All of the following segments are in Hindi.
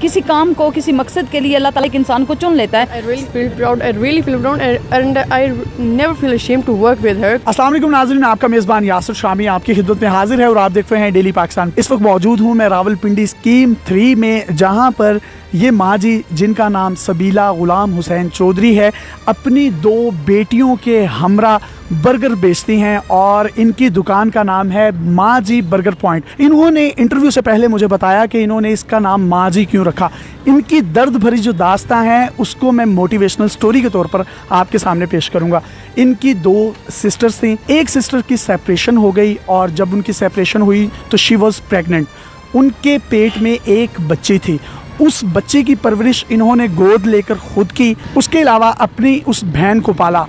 किसी काम को, किसी मकसद के लिए अल्लाह ताला एक इंसान को चुन लेता है। I really feel proud and I never feel ashamed to work with her. अस्सलाम वालेकुम नाज़रीन, आपका मेज़बान यासिर शामी आपकी खिदमत में हाजिर है और आप देख रहे हैं डेली पाकिस्तान। इस वक्त मौजूद हूँ मैं रावलपिंडी स्कीम 3 में, जहाँ पर ये माँ जी जिनका नाम सबीला गुलाम हुसैन चौधरी है, अपनी 2 बेटियों के हमरा बर्गर बेचती हैं और इनकी दुकान का नाम है माँ जी बर्गर पॉइंट। इन्होंने इंटरव्यू से पहले मुझे बताया कि इन्होंने इसका नाम माँ जी क्यों रखा। इनकी दर्द भरी जो दास्तां हैं उसको मैं मोटिवेशनल स्टोरी के तौर पर आपके सामने पेश करूँगा। इनकी 2 सिस्टर्स थी, एक सिस्टर की सेपरेशन हो गई और जब उनकी सेपरेशन हुई तो शी वॉज प्रेगनेंट। उनके पेट में एक बच्ची थी, उस बच्चे की परवरिश इन्होंने गोद लेकर खुद की, उसके अलावा अपनी उस बहन को पाला।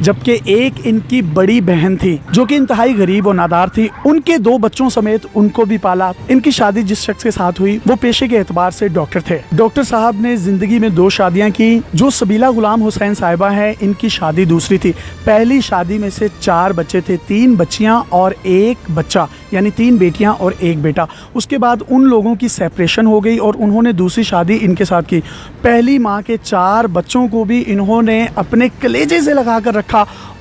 जबकि एक इनकी बड़ी बहन थी जो कि इंतहाई गरीब और नादार थी, उनके 2 बच्चों समेत उनको भी पाला। इनकी शादी जिस शख्स के साथ हुई वो पेशे के एतबार से डॉक्टर थे। डॉक्टर साहब ने जिंदगी में 2 शादियां की। जो सबीला गुलाम हुसैन साहिबा है, इनकी शादी दूसरी थी। पहली शादी में से 4 बच्चे थे, 3 बच्चियां और 1 बच्चा, यानी 3 बेटियां और 1 बेटा। उसके बाद उन लोगों की सेपरेशन हो गई और उन्होंने दूसरी शादी इनके साथ की। पहली माँ के 4 बच्चों को भी इन्होंने अपने कलेजे से लगा कर रखा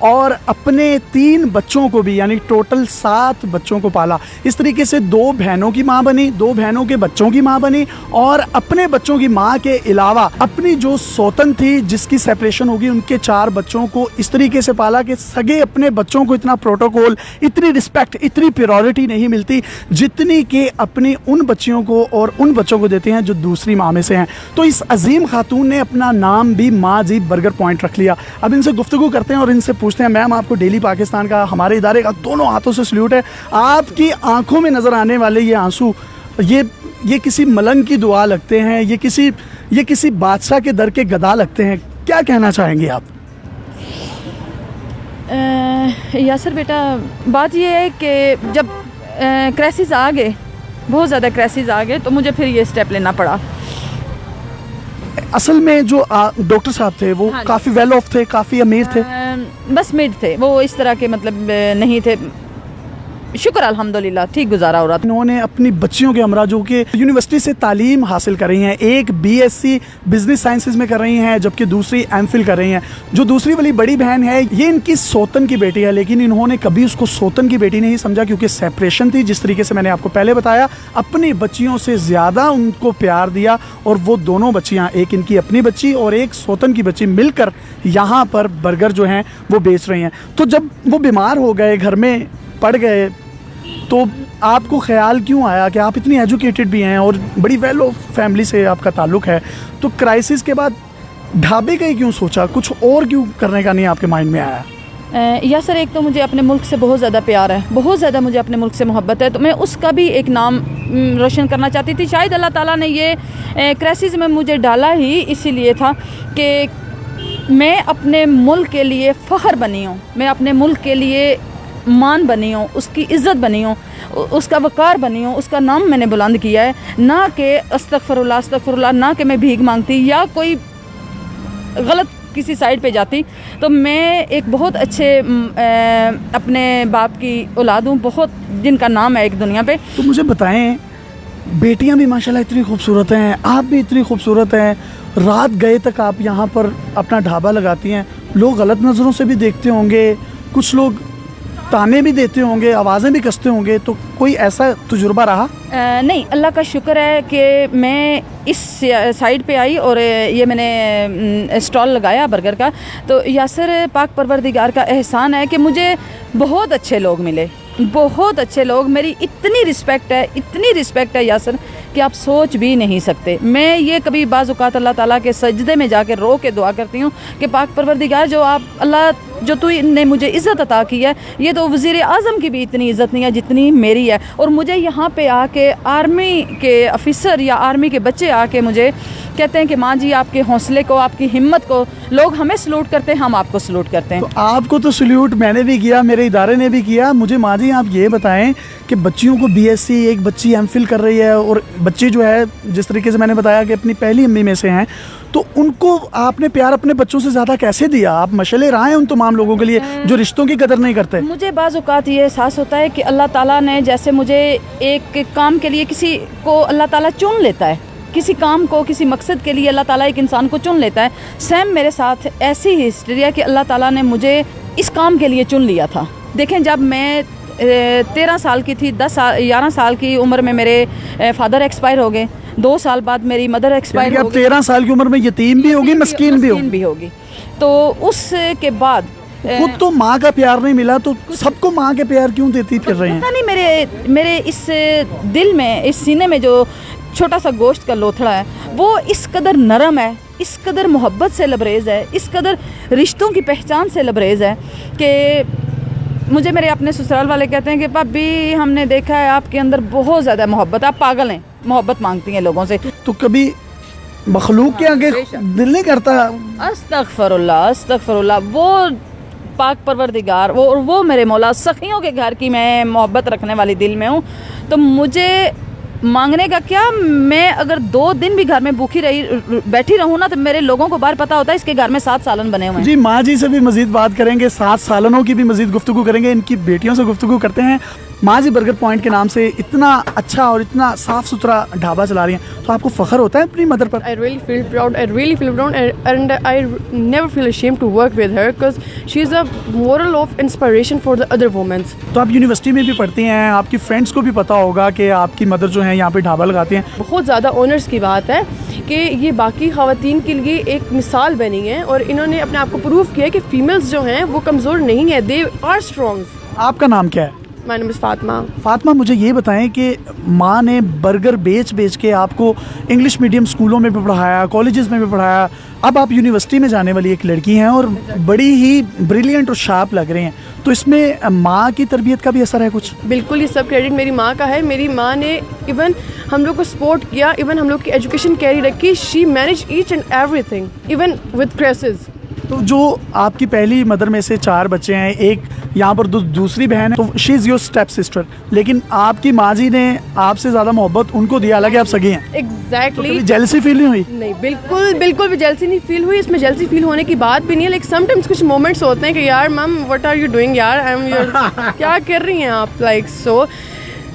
और अपने 3 बच्चों को भी, यानी टोटल 7 बच्चों को पाला। इस तरीके से 2 बहनों की माँ बनी, 2 बहनों के बच्चों की माँ बनी और अपने बच्चों की माँ के अलावा अपनी जो सौतन थी जिसकी सेपरेशन होगी, उनके 4 बच्चों को इस तरीके से पाला कि सगे अपने बच्चों को इतना प्रोटोकॉल, इतनी रिस्पेक्ट, इतनी प्रायोरिटी नहीं मिलती जितनी कि अपनी उन बच्चियों को और उन बच्चों को देते हैं जो दूसरी माँ में से हैं। तो इस अजीम खातून ने अपना नाम भी माँ जी बर्गर पॉइंट रख लिया। अब इनसे गुफ्तगू करते हैं और इनसे पूछते हैं। मैम, आपको डेली पाकिस्तान का, हमारे इदारे का दोनों हाथों से सल्यूट है। आपकी आंखों में नज़र आने वाले ये आंसू, ये किसी मलंग की दुआ लगते हैं, ये किसी बादशाह के दर के गदा लगते हैं। क्या कहना चाहेंगे आप? यासर बेटा, बात ये है कि जब क्राइसिस आ गए, बहुत ज़्यादा क्राइसिस आ गए, तो मुझे फिर ये स्टेप लेना पड़ा। असल में जो डॉक्टर साहब थे वो काफ़ी वेल ऑफ थे, काफ़ी अमीर थे? बस मिड थे वो, इस तरह के मतलब नहीं थे। शुक्र अल्हम्दुलिल्लाह ठीक गुजारा हो रहा था। इन्होंने अपनी बच्चियों के हमरा जो कि यूनिवर्सिटी से तालीम हासिल कर रही हैं, एक BSc बिजनेस साइंसेज में कर रही हैं जबकि दूसरी MPhil कर रही हैं। जो दूसरी वाली बड़ी बहन है ये इनकी सौतन की बेटी है, लेकिन इन्होंने कभी उसको सौतन की बेटी नहीं समझा क्योंकि सेपरेशन थी। जिस तरीके से मैंने आपको पहले बताया, अपनी बच्चियों से ज़्यादा उनको प्यार दिया और वो दोनों बच्चियाँ, एक इनकी अपनी बच्ची और एक सौतन की बच्ची, मिलकर यहाँ पर बर्गर जो हैं वो बेच रही हैं। तो जब वो बीमार हो गए, घर में पड़ गए, तो आपको ख्याल क्यों आया कि आप इतनी एजुकेटेड भी हैं और बड़ी वेल ऑफ फैमिली से आपका ताल्लुक़ है, तो क्राइसिस के बाद ढाबे का ही क्यों सोचा, कुछ और क्यों करने का नहीं आपके माइंड में आया? या सर, एक तो मुझे अपने मुल्क से बहुत ज़्यादा प्यार है, बहुत ज़्यादा मुझे अपने मुल्क से मोहब्बत है, तो मैं उसका भी एक नाम रोशन करना चाहती थी। शायद अल्लाह ताला ने ये क्राइसिस में मुझे डाला ही इसीलिए था कि मैं अपने मुल्क के लिए फ़ख्र बनी हूँ, मैं अपने मुल्क के लिए मान बनी हूँ, उसकी इज़्ज़त बनी हूँ, उसका वक़ार बनी हूँ, उसका नाम मैंने बुलंद किया है। ना कि अस्तगफिरुल्लाह, ना कि मैं भीख मांगती या कोई गलत किसी साइड पे जाती। तो मैं एक बहुत अच्छे अपने बाप की औलाद हूँ, बहुत जिनका नाम है एक दुनिया पे। तो मुझे बताएं, बेटियां भी माशाल्लाह इतनी खूबसूरत हैं, आप भी इतनी खूबसूरत हैं, रात गए तक आप यहाँ पर अपना ढाबा लगाती हैं, लोग गलत नज़रों से भी देखते होंगे, कुछ लोग ताने भी देते होंगे, आवाज़ें भी कसते होंगे, तो कोई ऐसा तजुर्बा रहा? नहीं, अल्लाह का शुक्र है कि मैं इस साइड पे आई और ये मैंने स्टॉल लगाया बर्गर का। तो यासर, पाक परवरदिगार का एहसान है कि मुझे बहुत अच्छे लोग मिले, बहुत अच्छे लोग। मेरी इतनी रिस्पेक्ट है यासर कि आप सोच भी नहीं सकते। मैं ये कभी बाज़ औक़ात अल्लाह ताला के सजदे में जाकर रो के दुआ करती हूँ कि पाक परवरदिगार, जो आप अल्लाह, जो तू ने मुझे इज़्ज़त अता की है, ये तो वज़ीर आज़म की भी इतनी इज़्ज़त नहीं है जितनी मेरी है। और मुझे यहाँ पे आके आर्मी के ऑफिसर या आर्मी के बच्चे आके मुझे कहते हैं कि माँ जी, आपके हौसले को, आपकी हिम्मत को लोग हमें सलूट करते हैं, हम आपको सलूट करते हैं। तो आपको तो सल्यूट मैंने भी किया, मेरे इदारे ने भी किया। मुझे माँ जी आप ये बताएं कि बच्चियों को BSc, एक बच्ची MPhil कर रही है और बच्ची जो है, जिस तरीके से मैंने बताया कि अपनी पहली अम्मी में से हैं, तो उनको आपने प्यार अपने बच्चों से ज़्यादा कैसे दिया? आप मशले रहे हैं उन तमाम लोगों के लिए जो रिश्तों की कदर नहीं करते। मुझे बाज़ औक़ात ये एहसास होता है कि अल्लाह ताला ने जैसे मुझे एक काम के लिए किसी को अल्लाह ताला चुन लेता है, किसी काम को, किसी मकसद के लिए अल्लाह ताला एक इंसान को चुन लेता है। सेम मेरे साथ ऐसी ही हिस्ट्री है कि अल्लाह ताला ने मुझे इस काम के लिए चुन लिया था। देखें, जब मैं 13 साल की थी, 11 साल की उम्र में मेरे फादर एक्सपायर हो गए। 2 साल बाद मेरी मदर एक्सपायर हो गई। 13 साल की उम्र में यतीम भी होगी, मस्कीन भी होगी। तो उसके बाद खुद तो माँ का प्यार नहीं मिला, तो सबको माँ के प्यार क्यों देती फिर रहे हैं? पता नहीं, मेरे इस दिल में, इस सीने में जो छोटा सा गोश्त का लोथड़ा है, वो इस कदर नरम है, इस कदर मोहब्बत से लबरेज़ है, इस कदर रिश्तों की पहचान से लबरेज़ है कि मुझे मेरे अपने ससुराल वाले कहते हैं कि भाभी, हमने देखा है आपके अंदर बहुत ज़्यादा मोहब्बत, आप पागल हैं, मोहब्बत मांगती हैं लोगों से। तो कभी मखलूक के आगे दिल नहीं करता? अस्तगफिरुल्लाह, अस्तगफिरुल्लाह। वो पाक परवरदिगार, वो मेरे मौला, सखियों के घर की मैं मोहब्बत रखने वाली दिल में हूँ। तो मुझे मांगने का क्या, मैं अगर 2 दिन भी घर में भूखी बैठी रहूँ ना, तो मेरे लोगों को बाहर पता होता है इसके घर में 7 सालन बने हुए हैं। जी, माँ जी से भी मजीद बात करेंगे, 7 सालनों की भी मजीद गुफ्तगू करेंगे, इनकी बेटियों से गुफ्तगू करते हैं। माँ जी बर्गर पॉइंट के नाम से इतना अच्छा और इतना साफ सुथरा ढाबा चला रही हैं, तो आपको फख्र होता है अपनी मदर पर? I really feel proud. I really feel proud, and I never feel ashamed to work with her because she is a moral of inspiration for the other women. तो आप यूनिवर्सिटी में भी पढ़ती हैं, आपकी फ्रेंड्स को भी पता होगा कि आपकी मदर जो है यहाँ पे ढाबा लगाती हैं। बहुत ज़्यादा ऑनर्स की बात है कि ये बाकी ख़वातीन के लिए एक मिसाल बनी है और इन्होंने अपने आप को प्रूव किया कि फीमेल्स जो हैं वो कमज़ोर नहीं है, दे आर स्ट्रॉन्ग। आपका नाम क्या है? My name is Fatima. Fatima, मुझे ये बताएं कि माँ ने बर्गर बेच के आपको इंग्लिश मीडियम स्कूलों में भी पढ़ाया, कॉलेजेस में भी पढ़ाया, अब आप यूनिवर्सिटी में जाने वाली एक लड़की हैं और बड़ी ही ब्रिलियंट और शार्प लग रही हैं, तो इसमें माँ की तरबियत का भी असर है कुछ? बिल्कुल, ये सब क्रेडिट मेरी माँ का है। मेरी माँ ने इवन हम लोग को सपोर्ट किया, इवन हम लोग की एजुकेशन कैरी रखी। She manage each and everything, even with crises. तो जो आपकी पहली मदर में से 4 बच्चे हैं, एक यहाँ पर दूसरी बहन है, तो she is your step sister, लेकिन आपकी माँ जी ने आपसे ज़्यादा मोहब्बत उनको दिया, हालांकि आप सगी हैं। एग्जैक्टली। तो जेलसी फील नहीं हुई? नहीं, बिल्कुल भी जेलसी नहीं फील हुई। इसमें जेलसी फील होने की बात भी नहीं है। लाइक समटाइम्स कुछ मोमेंट्स होते हैं कि यार मम व्हाट आर यू डूइंग यार, आई एम योर क्या कर रही हैं आप, लाइक सो।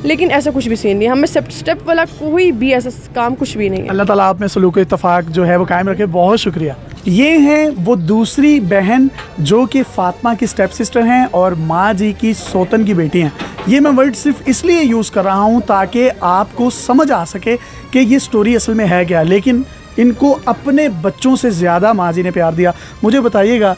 लेकिन ऐसा कुछ भी सीन नहीं, हमें स्टेप वाला कोई भी ऐसा काम कुछ भी नहीं है। अल्लाह ताला आप में सलूक इत्तफाक जो है वो कायम रखे। बहुत शुक्रिया। ये हैं वो दूसरी बहन जो कि फातिमा की स्टेप सिस्टर हैं और माँ जी की सौतन की बेटी हैं। ये मैं वर्ड सिर्फ इसलिए यूज़ कर रहा हूँ ताकि आपको समझ आ सके कि ये स्टोरी असल में है क्या, लेकिन इनको अपने बच्चों से ज़्यादा माँ जी ने प्यार दिया। मुझे बताइएगा,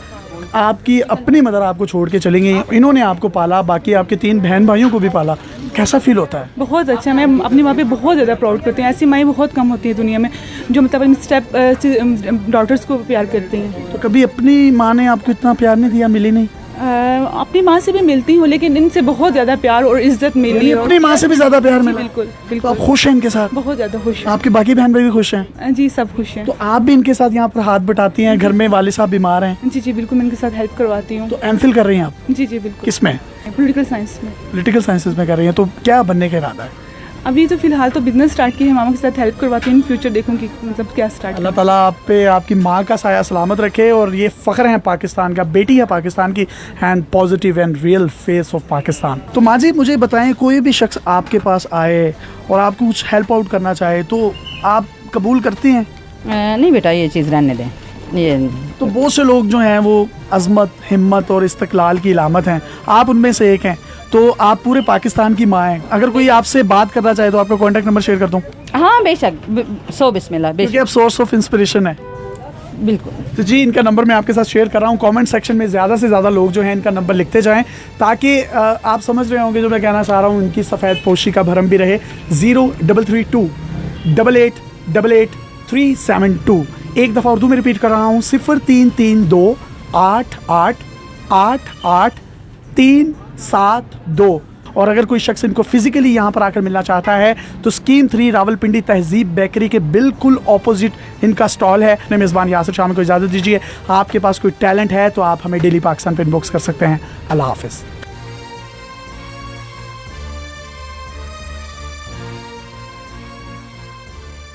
आपकी अपनी मदर आपको छोड़ के चली गई, इन्होंने आपको पाला, बाकी आपके 3 बहन भाइयों को भी पाला, कैसा फील होता है? बहुत अच्छा। मैं अपनी माँ पे बहुत ज़्यादा प्राउड करती हूँ। ऐसी माएँ बहुत कम होती है दुनिया में जो मतलब अपनी स्टेप डॉटर्स को प्यार करती हैं। तो कभी अपनी माँ ने आपको इतना प्यार नहीं दिया? मिली नहीं? अपनी माँ से भी मिलती हूँ, लेकिन इनसे बहुत ज़्यादा प्यार और इज्जत मिली। अपनी माँ से भी ज़्यादा प्यार मिला? बिल्कुल तो आप खुश हैं इनके साथ? बहुत ज़्यादा खुश। आपके बाकी बहन भाई भी खुश हैं? जी, सब खुश हैं। तो आप भी इनके साथ यहाँ पर हाथ बटाती हैं? घर में वाले साहब बीमार हैं? जी, बिल्कुल, मैं इनके साथ हेल्प करवाती हूँ। तो एमफिल कर रही हैं आप? जी, बिल्कुल। किस में? पॉलिटिकल साइंस में। पॉलिटिकल साइंसेज में कर रही हैं। तो क्या बनने का इरादा है? अभी तो फिलहाल तो बिजनेस स्टार्ट की है, मामा के साथ हेल्प करवाती हूँ। इन फ्यूचर देखूँगी मतलब क्या स्टार्ट। अल्लाह ताला आप पे आपकी माँ का साया सलामत रखे और ये फ़ख्र है पाकिस्तान का, बेटी है पाकिस्तान की, and positive and real face of Pakistan. तो माँ जी मुझे बताएं, कोई भी शख्स आपके पास आए और आपको कुछ हेल्प आउट करना चाहे तो आप कबूल करती हैं? नहीं बेटा, ये चीज़ रहने दें। ये तो बहुत से लोग जो हैं वो अज़मत, हिम्मत और इस्तक़लाल की इलामत हैं, आप उनमें से एक हैं। तो आप पूरे पाकिस्तान की माँ हैं, अगर कोई आपसे बात करना चाहे तो आपका कॉन्टैक्ट नंबर शेयर कर दूँ? हाँ बेशक, सो बिस्मिल्लाह, क्योंकि आप सोर्स ऑफ इंस्पिरेशन है। बिल्कुल। तो जी, इनका नंबर मैं आपके साथ शेयर कर रहा हूँ। कमेंट सेक्शन में ज़्यादा से ज़्यादा लोग जो हैं इनका नंबर लिखते जाएं ताकि आप समझ रहे होंगे जो मैं कहना चाह रहा हूँ, इनकी सफ़ेद पोशी का भरम भी रहे। 0332 88 88 372। एक दफ़ा उर्दू में रिपीट कर रहा हूँ, 0332 88 88 372। और अगर कोई शख्स इनको फिजिकली यहाँ पर आकर मिलना चाहता है तो स्कीम 3 रावलपिंडी तहजीब बेकरी के बिल्कुल ऑपोजिट इनका स्टॉल है। अपने मेज़बान यासिर शाह को इजाज़त दीजिए। आपके पास कोई टैलेंट है तो आप हमें डेली पाकिस्तान पे इनबॉक्स कर सकते हैं। अल्लाह हाफ़िज़।